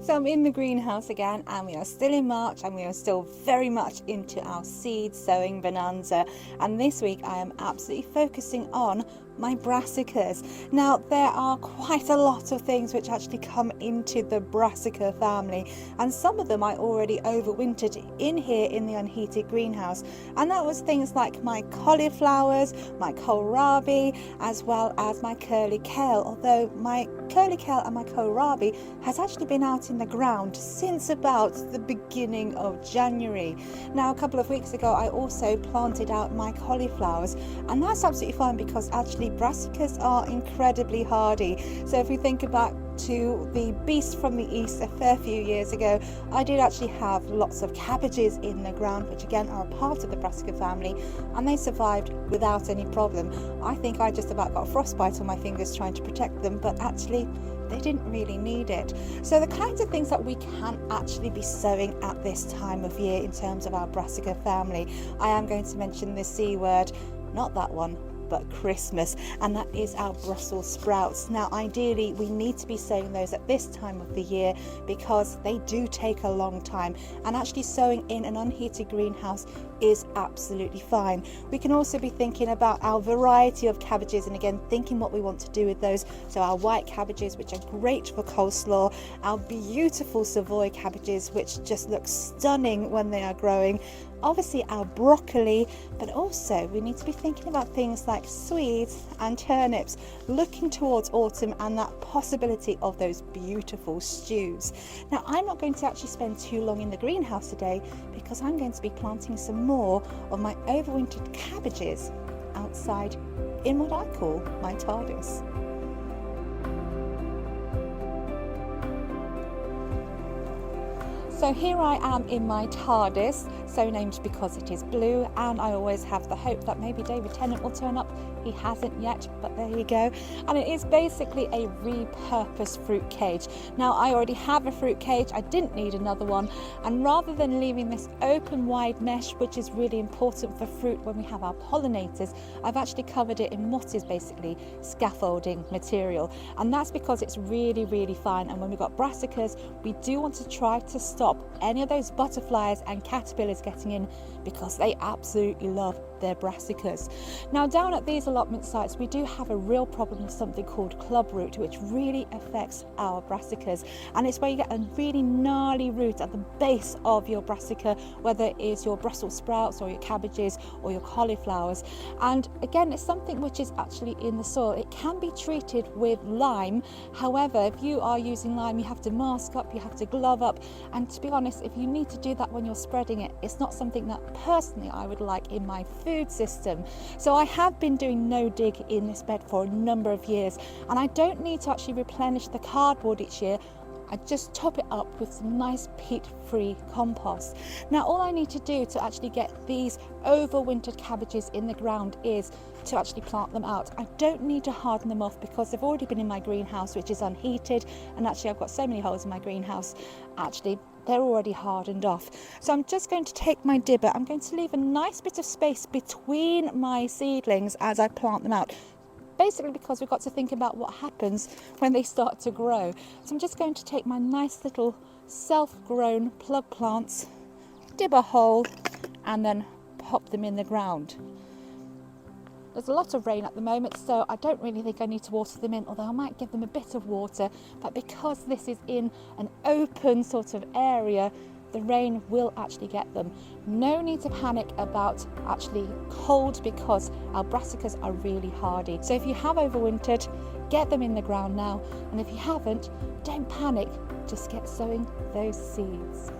So I'm in the greenhouse again, and we are still in March, and we are still very much into our seed sowing bonanza. And this week I am absolutely focusing on my brassicas. Now there are quite a lot of things which actually come into the brassica family, and some of them I already overwintered in here in the unheated greenhouse, and that was things like my cauliflowers, my kohlrabi, as well as my curly kale, although my curly kale and my kohlrabi has actually been out in the ground since about the beginning of January. Now a couple of weeks ago I also planted out my cauliflowers, and that's absolutely fine because actually brassicas are incredibly hardy. So if we think about to the beast from the east a fair few years ago, I did actually have lots of cabbages in the ground, which again are a part of the brassica family, and they survived without any problem. I think I just about got frostbite on my fingers trying to protect them, but actually they didn't really need it. So the kinds of things that we can actually be sowing at this time of year in terms of our brassica family, I am going to mention the C word, not that one, but Christmas, and that is our Brussels sprouts. Now ideally we need to be sowing those at this time of the year because they do take a long time, and actually sowing in an unheated greenhouse is absolutely fine. We can also be thinking about our variety of cabbages, and again thinking what we want to do with those. So our white cabbages, which are great for coleslaw, our beautiful Savoy cabbages which just look stunning when they are growing, obviously our broccoli, but also we need to be thinking about things like swedes and turnips, looking towards autumn and that possibility of those beautiful stews. Now I'm not going to actually spend too long in the greenhouse today because I'm going to be planting some more of my overwintered cabbages outside in what I call my TARDIS. So here I am in my TARDIS, so named because it is blue, and I always have the hope that maybe David Tennant will turn up. He hasn't yet, but there you go. And it is basically a repurposed fruit cage. Now I already have a fruit cage, I didn't need another one, and rather than leaving this open wide mesh, which is really important for fruit when we have our pollinators, I've actually covered it in what is basically scaffolding material, and that's because it's really fine. And when we've got brassicas, we do want to try to stop any of those butterflies and caterpillars getting in because they absolutely love their brassicas. Now down at these allotment sites we do have a real problem with something called club root, which really affects our brassicas, and it's where you get a really gnarly root at the base of your brassica, whether it is your Brussels sprouts or your cabbages or your cauliflowers. And again, it's something which is actually in the soil. It can be treated with lime, however if you are using lime you have to mask up, you have to glove up, and to be honest, if you need to do that when you're spreading it, it's not something that personally I would like in my food system. So I have been doing no dig in this bed for a number of years, and I don't need to actually replenish the cardboard each year. I just top it up with some nice peat-free compost. Now all I need to do to actually get these overwintered cabbages in the ground is to actually plant them out. I don't need to harden them off because they've already been in my greenhouse, which is unheated, and actually I've got so many holes in my greenhouse, actually they're already hardened off. So I'm just going to take my dibber, I'm going to leave a nice bit of space between my seedlings as I plant them out, basically because we've got to think about what happens when they start to grow. So I'm just going to take my nice little self-grown plug plants, dib a hole, and then pop them in the ground. There's a lot of rain at the moment, so I don't really think I need to water them in, although I might give them a bit of water, but because this is in an open sort of area, the rain will actually get them. No need to panic about actually cold because our brassicas are really hardy. So if you have overwintered, get them in the ground now, and if you haven't, don't panic, just get sowing those seeds.